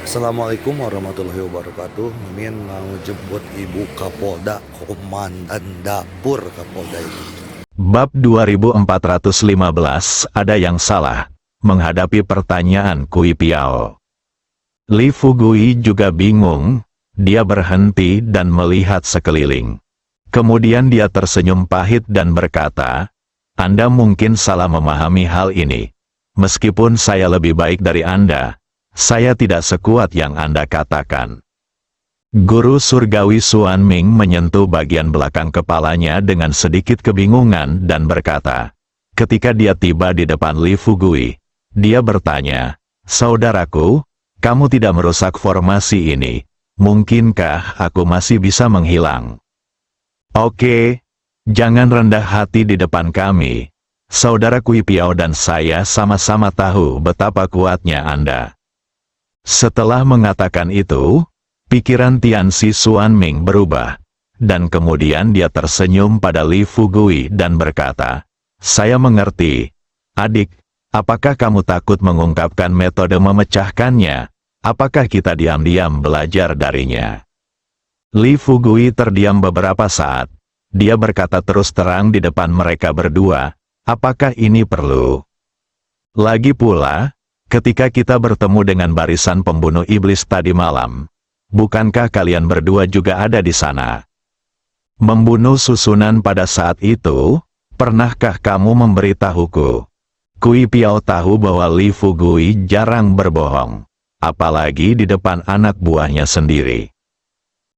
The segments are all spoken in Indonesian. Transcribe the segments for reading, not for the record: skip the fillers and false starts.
Assalamualaikum warahmatullahi wabarakatuh. Mimin mau jemput Ibu Kapolda, Komandan Dapur Kapolda itu. Bab 2415, ada yang salah. Menghadapi pertanyaan Kui Piao, Li Fugui juga bingung. Dia berhenti dan melihat sekeliling. Kemudian dia tersenyum pahit dan berkata, "Anda mungkin salah memahami hal ini. Meskipun saya lebih baik dari Anda, saya tidak sekuat yang Anda katakan." Guru surgawi Suan Ming menyentuh bagian belakang kepalanya dengan sedikit kebingungan dan berkata, ketika dia tiba di depan Li Fugui, dia bertanya, "Saudaraku, kamu tidak merusak formasi ini. Mungkinkah aku masih bisa menghilang?" "Oke, jangan rendah hati di depan kami. Saudara Kui Piao dan saya sama-sama tahu betapa kuatnya Anda." Setelah mengatakan itu, pikiran Tianzi Suan Ming berubah, dan kemudian dia tersenyum pada Li Fugui dan berkata, "Saya mengerti. Adik, apakah kamu takut mengungkapkan metode memecahkannya? Apakah kita diam-diam belajar darinya?" Li Fugui terdiam beberapa saat. Dia berkata terus terang di depan mereka berdua, "Apakah ini perlu? Lagi pula, ketika kita bertemu dengan barisan pembunuh iblis tadi malam, bukankah kalian berdua juga ada di sana? Membunuh susunan pada saat itu, pernahkah kamu memberitahuku?" Kui Piao tahu bahwa Li Fugui jarang berbohong, apalagi di depan anak buahnya sendiri.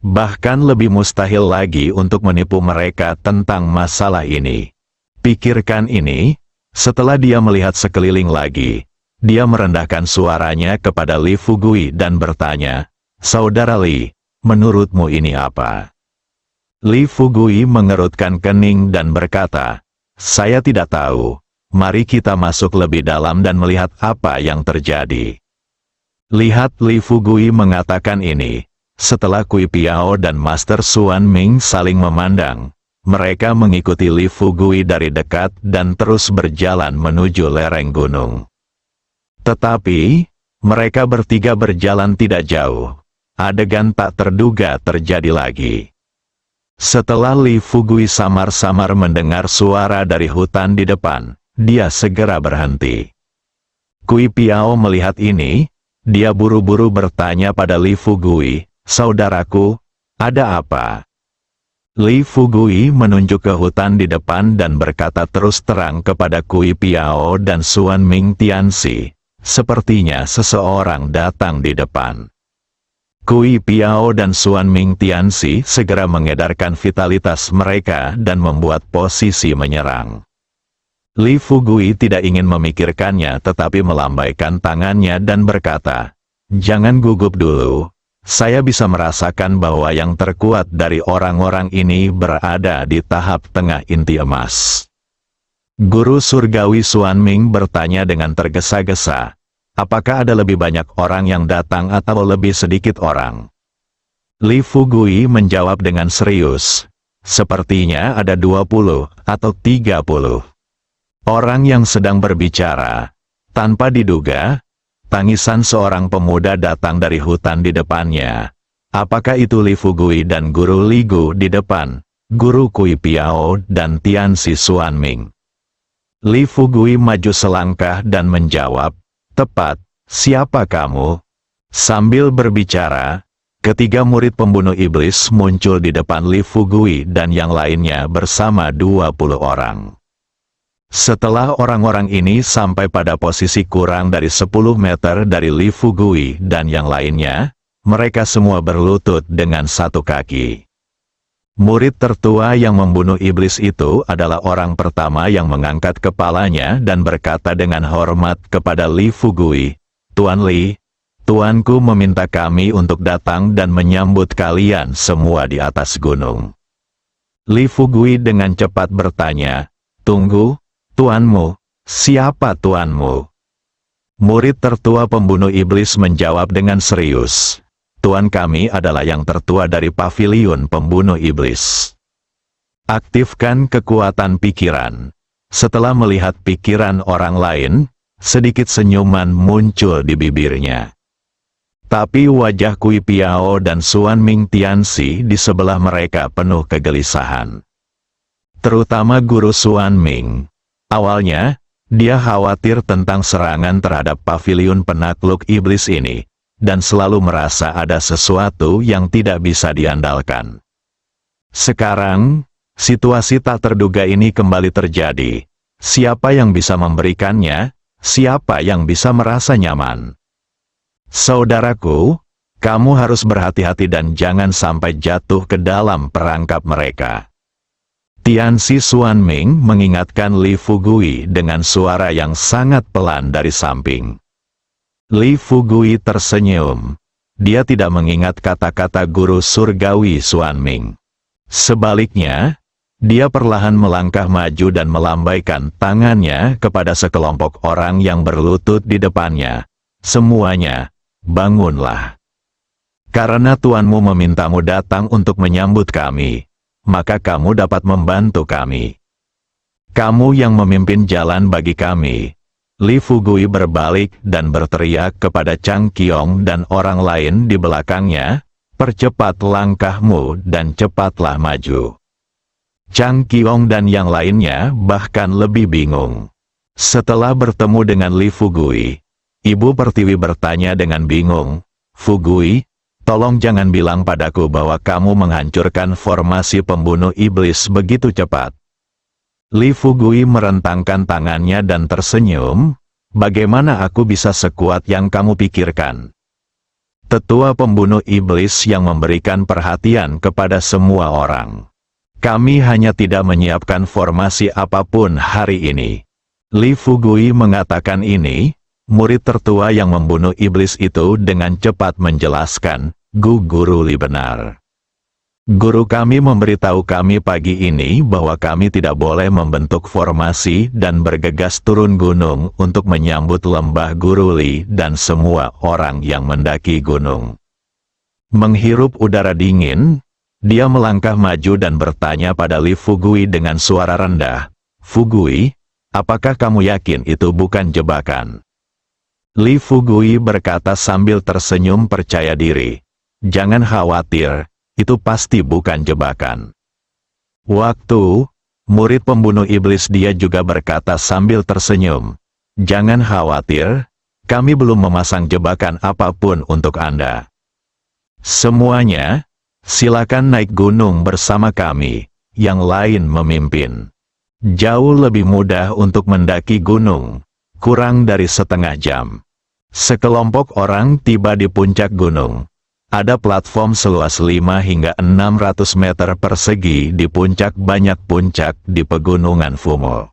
Bahkan lebih mustahil lagi untuk menipu mereka tentang masalah ini. Pikirkan ini, setelah dia melihat sekeliling lagi, dia merendahkan suaranya kepada Li Fugui dan bertanya, "Saudara Li, menurutmu ini apa?" Li Fugui mengerutkan kening dan berkata, "Saya tidak tahu. Mari kita masuk lebih dalam dan melihat apa yang terjadi." Lihat Li Fugui mengatakan ini, setelah Kui Piao dan Master Suan Ming saling memandang, mereka mengikuti Li Fugui dari dekat dan terus berjalan menuju lereng gunung. Tetapi, mereka bertiga berjalan tidak jauh. Adegan tak terduga terjadi lagi. Setelah Li Fugui samar-samar mendengar suara dari hutan di depan, dia segera berhenti. Kui Piao melihat ini, dia buru-buru bertanya pada Li Fugui, "Saudaraku, ada apa?" Li Fugui menunjuk ke hutan di depan dan berkata terus terang kepada Kui Piao dan Suan Ming Tianzi, "Sepertinya seseorang datang di depan." Kui Piao dan Suan Ming Tianzi segera mengedarkan vitalitas mereka dan membuat posisi menyerang. Li Fugui tidak ingin memikirkannya tetapi melambaikan tangannya dan berkata, "Jangan gugup dulu. Saya bisa merasakan bahwa yang terkuat dari orang-orang ini berada di tahap tengah inti emas." Guru surgawi Suan Ming bertanya dengan tergesa-gesa, "Apakah ada lebih banyak orang yang datang atau lebih sedikit orang?" Li Fugui menjawab dengan serius, "Sepertinya ada 20 atau 30 orang yang sedang berbicara." Tanpa diduga, tangisan seorang pemuda datang dari hutan di depannya. Apakah itu Li Fugui dan Guru Li Gu di depan, Guru Kui Piao dan Tianzi Suan Ming? Li Fugui maju selangkah dan menjawab, "Tepat, siapa kamu?" Sambil berbicara, ketiga murid pembunuh iblis muncul di depan Li Fugui dan yang lainnya bersama 20 orang. Setelah orang-orang ini sampai pada posisi kurang dari 10 meter dari Li Fugui dan yang lainnya, mereka semua berlutut dengan satu kaki. Murid tertua yang membunuh iblis itu adalah orang pertama yang mengangkat kepalanya dan berkata dengan hormat kepada Li Fugui, "Tuan Li, tuanku meminta kami untuk datang dan menyambut kalian semua di atas gunung." Li Fugui dengan cepat bertanya, "Tunggu, tuanmu, siapa tuanmu?" Murid tertua pembunuh iblis menjawab dengan serius, "Tuan kami adalah yang tertua dari pavilion pembunuh iblis." Aktifkan kekuatan pikiran. Setelah melihat pikiran orang lain, sedikit senyuman muncul di bibirnya. Tapi wajah Kui Piao dan Suan Ming Tianxi di sebelah mereka penuh kegelisahan. Terutama guru Suan Ming. Awalnya, dia khawatir tentang serangan terhadap paviliun penakluk iblis ini, dan selalu merasa ada sesuatu yang tidak bisa diandalkan. Sekarang, situasi tak terduga ini kembali terjadi. Siapa yang bisa memberikannya? Siapa yang bisa merasa nyaman? Saudaraku, kamu harus berhati-hati dan jangan sampai jatuh ke dalam perangkap mereka. Tianxi Xuanming mengingatkan Li Fugui dengan suara yang sangat pelan dari samping. Li Fugui tersenyum. Dia tidak mengingat kata-kata guru surgawi Xuanming. Sebaliknya, dia perlahan melangkah maju dan melambaikan tangannya kepada sekelompok orang yang berlutut di depannya. Semuanya, bangunlah. Karena tuanmu memintamu datang untuk menyambut kami, maka kamu dapat membantu kami. Kamu yang memimpin jalan bagi kami. Li Fugui berbalik dan berteriak kepada Chang Qiong dan orang lain di belakangnya, percepat langkahmu dan cepatlah maju. Chang Qiong dan yang lainnya bahkan lebih bingung. Setelah bertemu dengan Li Fugui, Ibu Pertiwi bertanya dengan bingung, "Fugui, tolong jangan bilang padaku bahwa kamu menghancurkan formasi pembunuh iblis begitu cepat." Li Fugui merentangkan tangannya dan tersenyum, "Bagaimana aku bisa sekuat yang kamu pikirkan?" Tetua pembunuh iblis yang memberikan perhatian kepada semua orang. Kami hanya tidak menyiapkan formasi apapun hari ini. Li Fugui mengatakan ini. Murid tertua yang membunuh iblis itu dengan cepat menjelaskan, Guru Li benar. Guru kami memberitahu kami pagi ini bahwa kami tidak boleh membentuk formasi dan bergegas turun gunung untuk menyambut lembah Guru Li dan semua orang yang mendaki gunung. Menghirup udara dingin, dia melangkah maju dan bertanya pada Li Fugui dengan suara rendah, "Fugui, apakah kamu yakin itu bukan jebakan?" Li Fugui berkata sambil tersenyum percaya diri, "Jangan khawatir, itu pasti bukan jebakan." Waktu, murid pembunuh iblis dia juga berkata sambil tersenyum, "Jangan khawatir, kami belum memasang jebakan apapun untuk Anda. Semuanya, silakan naik gunung bersama kami, yang lain memimpin. Jauh lebih mudah untuk mendaki gunung. Kurang dari setengah jam. Sekelompok orang tiba di puncak gunung. Ada platform seluas 5 hingga 600 meter persegi di puncak banyak puncak di pegunungan Fumo.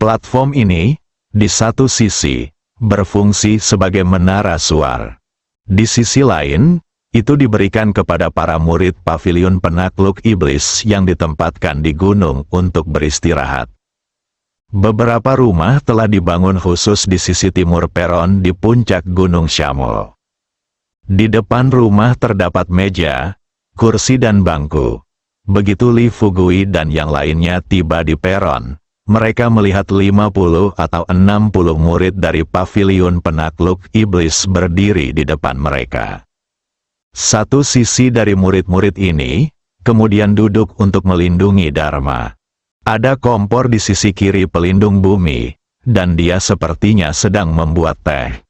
Platform ini, di satu sisi, berfungsi sebagai menara suar. Di sisi lain, itu diberikan kepada para murid paviliun penakluk iblis yang ditempatkan di gunung untuk beristirahat. Beberapa rumah telah dibangun khusus di sisi timur peron di puncak Gunung Syamo. Di depan rumah terdapat meja, kursi dan bangku. Begitu Li Fugui dan yang lainnya tiba di peron, mereka melihat 50 atau 60 murid dari paviliun penakluk iblis berdiri di depan mereka. Satu sisi dari murid-murid ini, kemudian duduk untuk melindungi Dharma. Ada kompor di sisi kiri pelindung bumi, dan dia sepertinya sedang membuat teh.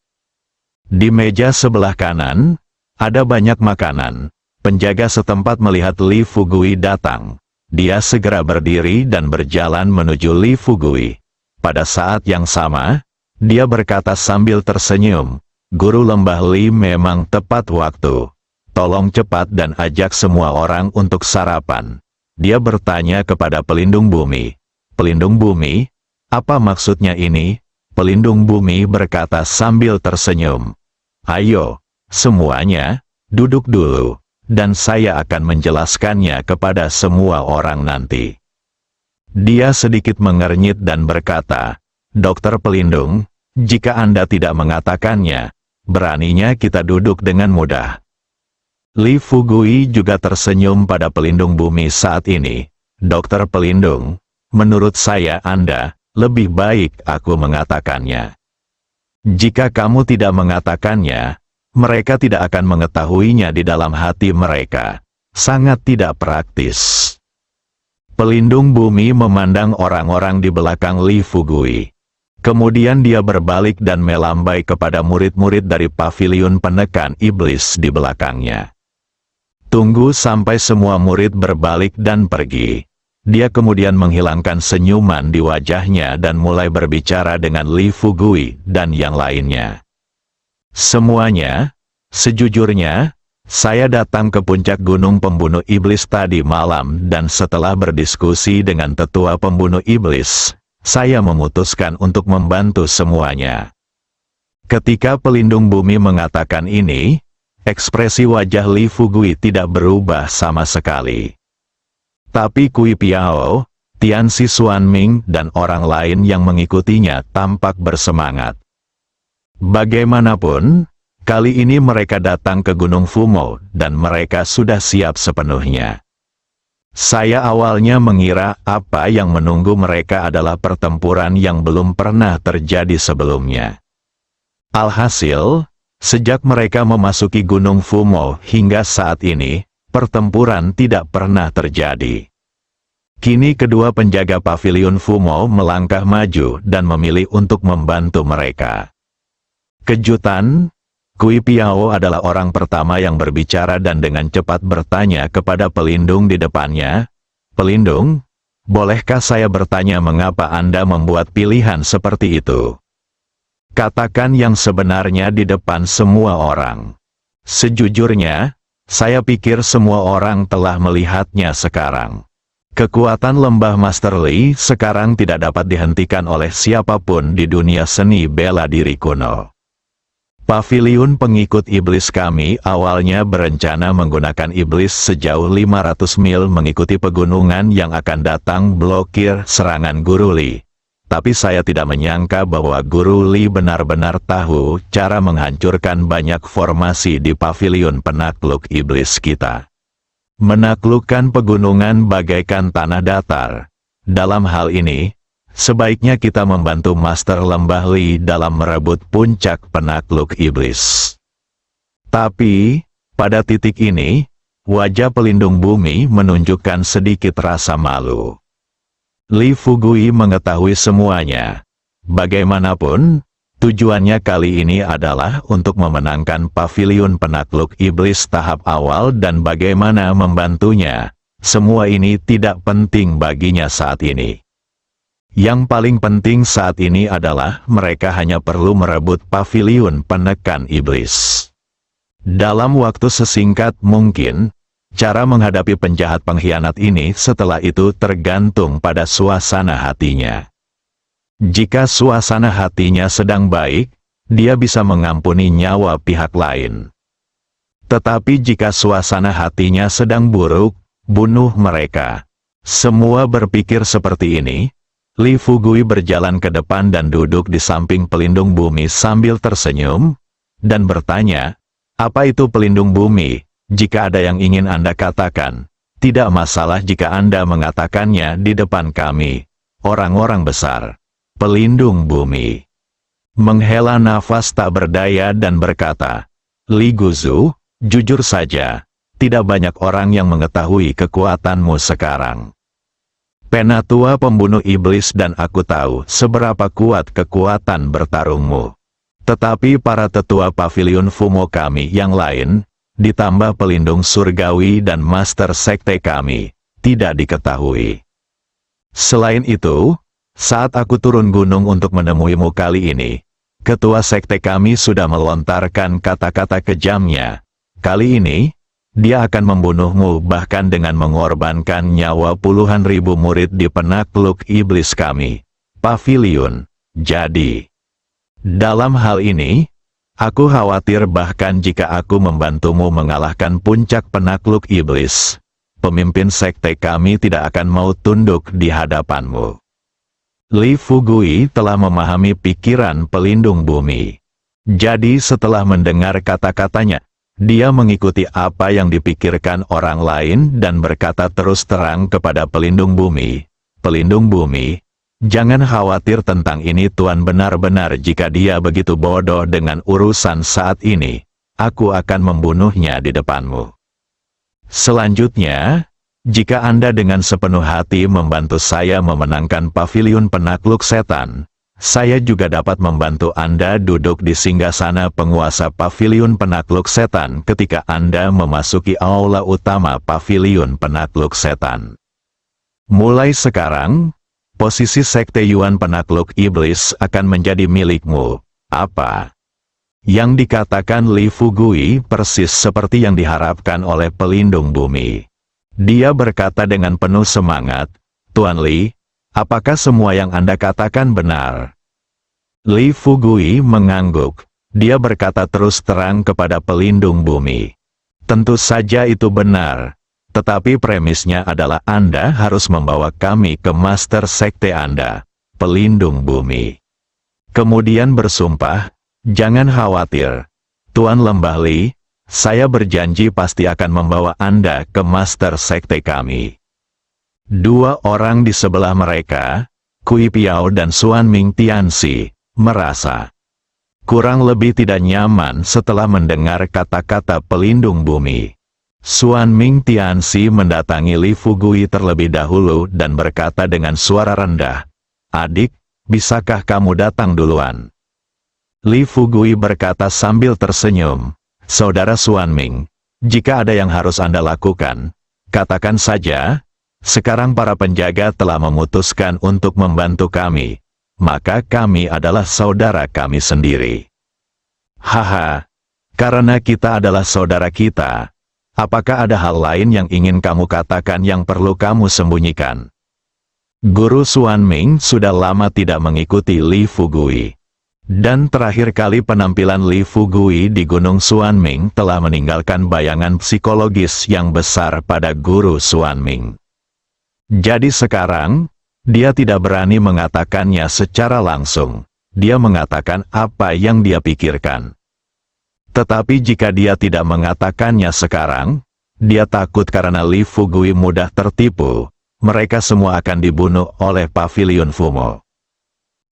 Di meja sebelah kanan, ada banyak makanan. Penjaga setempat melihat Li Fugui datang. Dia segera berdiri dan berjalan menuju Li Fugui. Pada saat yang sama, dia berkata sambil tersenyum, "Guru Lembah Li memang tepat waktu. Tolong cepat dan ajak semua orang untuk sarapan." Dia bertanya kepada pelindung bumi. "Pelindung bumi? Apa maksudnya ini?" Pelindung bumi berkata sambil tersenyum, "Ayo, semuanya, duduk dulu, dan saya akan menjelaskannya kepada semua orang nanti." Dia sedikit mengernyit dan berkata, "Dokter pelindung, jika Anda tidak mengatakannya, beraninya kita duduk dengan mudah." Li Fugui juga tersenyum pada pelindung bumi saat ini. "Dokter pelindung, menurut saya Anda, lebih baik aku mengatakannya. Jika kamu tidak mengatakannya, mereka tidak akan mengetahuinya di dalam hati mereka. Sangat tidak praktis. Pelindung bumi memandang orang-orang di belakang Li Fugui. Kemudian dia berbalik dan melambai kepada murid-murid dari paviliun penekan iblis di belakangnya. Tunggu sampai semua murid berbalik dan pergi. Dia kemudian menghilangkan senyuman di wajahnya dan mulai berbicara dengan Li Fugui dan yang lainnya. Semuanya, sejujurnya, saya datang ke puncak gunung pembunuh iblis tadi malam dan setelah berdiskusi dengan tetua pembunuh iblis, saya memutuskan untuk membantu semuanya. Ketika pelindung bumi mengatakan ini, ekspresi wajah Li Fugui tidak berubah sama sekali. Tapi Kui Piao, Tianxi Xuanming dan orang lain yang mengikutinya tampak bersemangat. Bagaimanapun, kali ini mereka datang ke Gunung Fumo dan mereka sudah siap sepenuhnya. Saya awalnya mengira apa yang menunggu mereka adalah pertempuran yang belum pernah terjadi sebelumnya. Alhasil, sejak mereka memasuki Gunung Fumo hingga saat ini, pertempuran tidak pernah terjadi. Kini kedua penjaga paviliun Fumo melangkah maju dan memilih untuk membantu mereka. Kejutan, Kui Piao adalah orang pertama yang berbicara dan dengan cepat bertanya kepada pelindung di depannya, "Pelindung, bolehkah saya bertanya mengapa Anda membuat pilihan seperti itu? Katakan yang sebenarnya di depan semua orang." Sejujurnya, saya pikir semua orang telah melihatnya sekarang. Kekuatan lembah Master Li sekarang tidak dapat dihentikan oleh siapapun di dunia seni bela diri kuno. Paviliun pengikut iblis kami awalnya berencana menggunakan iblis sejauh 500 mil mengikuti pegunungan yang akan datang blokir serangan Guru Li. Tapi saya tidak menyangka bahwa Guru Li benar-benar tahu cara menghancurkan banyak formasi di paviliun penakluk iblis kita. Menaklukkan pegunungan bagaikan tanah datar. Dalam hal ini, sebaiknya kita membantu Master Lembah Li dalam merebut puncak penakluk iblis. Tapi, pada titik ini, wajah pelindung bumi menunjukkan sedikit rasa malu. Li Fugui mengetahui semuanya. Bagaimanapun, tujuannya kali ini adalah untuk memenangkan paviliun penakluk iblis tahap awal dan bagaimana membantunya. Semua ini tidak penting baginya saat ini. Yang paling penting saat ini adalah mereka hanya perlu merebut paviliun penekan iblis. Dalam waktu sesingkat mungkin, cara menghadapi penjahat pengkhianat ini setelah itu tergantung pada suasana hatinya. Jika suasana hatinya sedang baik, dia bisa mengampuni nyawa pihak lain. Tetapi jika suasana hatinya sedang buruk, bunuh mereka. Semua berpikir seperti ini. Li Fugui berjalan ke depan dan duduk di samping pelindung bumi sambil tersenyum, dan bertanya, "Apa itu pelindung bumi? Jika ada yang ingin Anda katakan, tidak masalah jika Anda mengatakannya di depan kami, orang-orang besar." Pelindung bumi menghela nafas tak berdaya dan berkata, "Li Guzu, jujur saja, tidak banyak orang yang mengetahui kekuatanmu sekarang. Penatua pembunuh iblis dan aku tahu seberapa kuat kekuatan bertarungmu. Tetapi para tetua paviliun Fumo kami yang lain, ditambah pelindung surgawi dan master sekte kami, tidak diketahui. Selain itu, saat aku turun gunung untuk menemuimu kali ini, ketua sekte kami sudah melontarkan kata-kata kejamnya. Kali ini, dia akan membunuhmu bahkan dengan mengorbankan nyawa puluhan ribu murid di penakluk iblis kami, paviliun. Jadi, dalam hal ini, aku khawatir bahkan jika aku membantumu mengalahkan puncak penakluk iblis, pemimpin sekte kami tidak akan mau tunduk di hadapanmu." Li Fugui telah memahami pikiran pelindung bumi. Jadi setelah mendengar kata-katanya, dia mengikuti apa yang dipikirkan orang lain dan berkata terus terang kepada pelindung bumi, "Pelindung bumi, jangan khawatir tentang ini Tuan, benar-benar jika dia begitu bodoh dengan urusan saat ini, aku akan membunuhnya di depanmu. Selanjutnya, jika Anda dengan sepenuh hati membantu saya memenangkan paviliun penakluk setan, saya juga dapat membantu Anda duduk di singgasana penguasa paviliun penakluk setan ketika Anda memasuki aula utama paviliun penakluk setan. Mulai sekarang, posisi Sekte Yuan penakluk iblis akan menjadi milikmu. Apa yang dikatakan Li Fugui persis seperti yang diharapkan oleh pelindung bumi. Dia berkata dengan penuh semangat, "Tuan Li, apakah semua yang Anda katakan benar?" Li Fugui mengangguk. Dia berkata terus terang kepada pelindung bumi. "Tentu saja itu benar. Tetapi premisnya adalah Anda harus membawa kami ke Master Sekte Anda, pelindung bumi." Kemudian bersumpah, "Jangan khawatir, Tuan Lembah Li, saya berjanji pasti akan membawa Anda ke Master Sekte kami." Dua orang di sebelah mereka, Kui Piao dan Xuan Ming Tianxi, merasa kurang lebih tidak nyaman setelah mendengar kata-kata pelindung bumi. Xuan Ming Tianxi mendatangi Li Fugui terlebih dahulu dan berkata dengan suara rendah, "Adik, bisakah kamu datang duluan?" Li Fugui berkata sambil tersenyum, "Saudara Xuan Ming, jika ada yang harus Anda lakukan, katakan saja. Sekarang para penjaga telah memutuskan untuk membantu kami, maka kami adalah saudara kami sendiri." "Haha, karena kita adalah saudara kita, apakah ada hal lain yang ingin kamu katakan yang perlu kamu sembunyikan?" Guru Xuan Ming sudah lama tidak mengikuti Li Fugui. Dan terakhir kali penampilan Li Fugui di Gunung Xuan Ming telah meninggalkan bayangan psikologis yang besar pada Guru Xuan Ming. Jadi sekarang, dia tidak berani mengatakannya secara langsung. Dia mengatakan apa yang dia pikirkan. Tetapi jika dia tidak mengatakannya sekarang, dia takut karena Li Fugui mudah tertipu. Mereka semua akan dibunuh oleh Paviliun Fumo.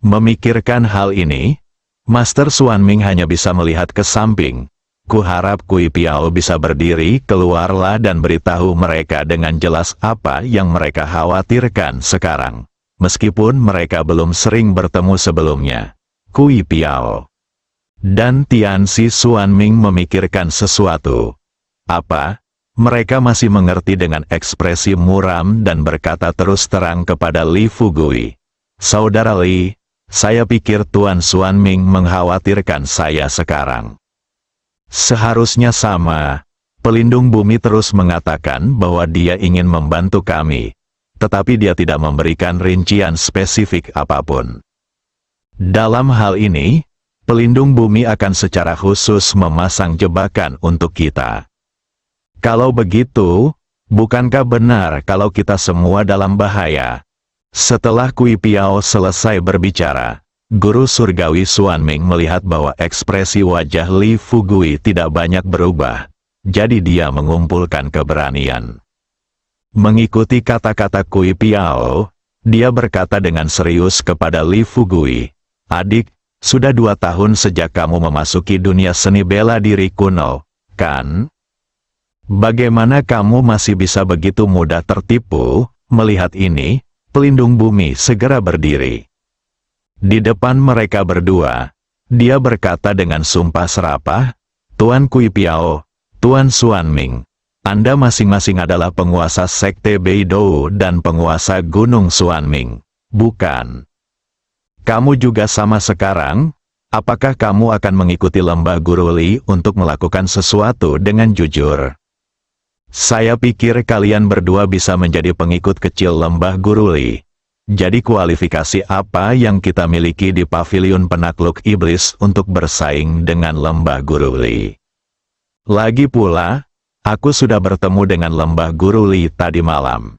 Memikirkan hal ini, Master Xuan Ming hanya bisa melihat ke samping. Kuharap Kui Piao bisa berdiri keluarlah dan beritahu mereka dengan jelas apa yang mereka khawatirkan sekarang. Meskipun mereka belum sering bertemu sebelumnya. Kui Piao dan Tianxi Xuan Ming memikirkan sesuatu. Apa? Mereka masih mengerti dengan ekspresi muram dan berkata terus terang kepada Li Fugui. "Saudara Li, saya pikir Tuan Xuan Ming mengkhawatirkan saya sekarang." Seharusnya sama. Pelindung bumi terus mengatakan bahwa dia ingin membantu kami. Tetapi dia tidak memberikan rincian spesifik apapun. Dalam hal ini, pelindung bumi akan secara khusus memasang jebakan untuk kita. Kalau begitu, bukankah benar kalau kita semua dalam bahaya? Setelah Kui Piao selesai berbicara, Guru Surgawi Xuan Ming melihat bahwa ekspresi wajah Li Fugui tidak banyak berubah, jadi dia mengumpulkan keberanian. Mengikuti kata-kata Kui Piao, dia berkata dengan serius kepada Li Fugui, "Adik, sudah 2 tahun sejak kamu memasuki dunia seni bela diri kuno, kan? Bagaimana kamu masih bisa begitu mudah tertipu?" Melihat ini, pelindung bumi segera berdiri. Di depan mereka berdua, dia berkata dengan sumpah serapah, "Tuan Kui Piao, Tuan Xuan Ming, Anda masing-masing adalah penguasa Sekte Beidou dan penguasa Gunung Xuan Ming, bukan? Kamu juga sama sekarang? Apakah kamu akan mengikuti Lembah Guru Li untuk melakukan sesuatu dengan jujur? Saya pikir kalian berdua bisa menjadi pengikut kecil Lembah Guru Li. Jadi kualifikasi apa yang kita miliki di Paviliun Penakluk Iblis untuk bersaing dengan Lembah Guru Li? Lagi pula, aku sudah bertemu dengan Lembah Guru Li tadi malam.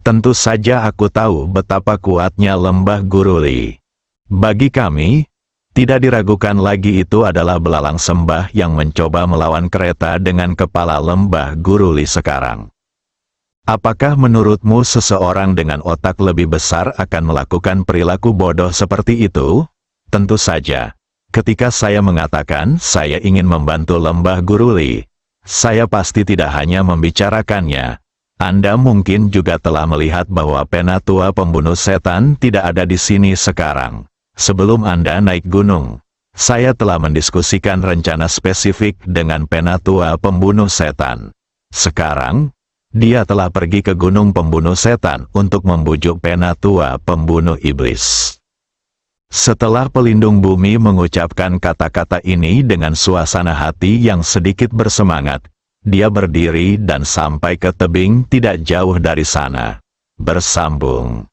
Tentu saja aku tahu betapa kuatnya Lembah Guru Li. Bagi kami, tidak diragukan lagi itu adalah belalang sembah yang mencoba melawan kereta dengan kepala Lembah Guru Li sekarang. Apakah menurutmu seseorang dengan otak lebih besar akan melakukan perilaku bodoh seperti itu? Tentu saja. Ketika saya mengatakan saya ingin membantu lembah Guruli, saya pasti tidak hanya membicarakannya. Anda mungkin juga telah melihat bahwa Penatua pembunuh setan tidak ada di sini sekarang. Sebelum Anda naik gunung, saya telah mendiskusikan rencana spesifik dengan Penatua pembunuh setan. Sekarang, dia telah pergi ke gunung pembunuh setan untuk membujuk Penatua pembunuh iblis. Setelah pelindung bumi mengucapkan kata-kata ini dengan suasana hati yang sedikit bersemangat, dia berdiri dan sampai ke tebing tidak jauh dari sana. Bersambung.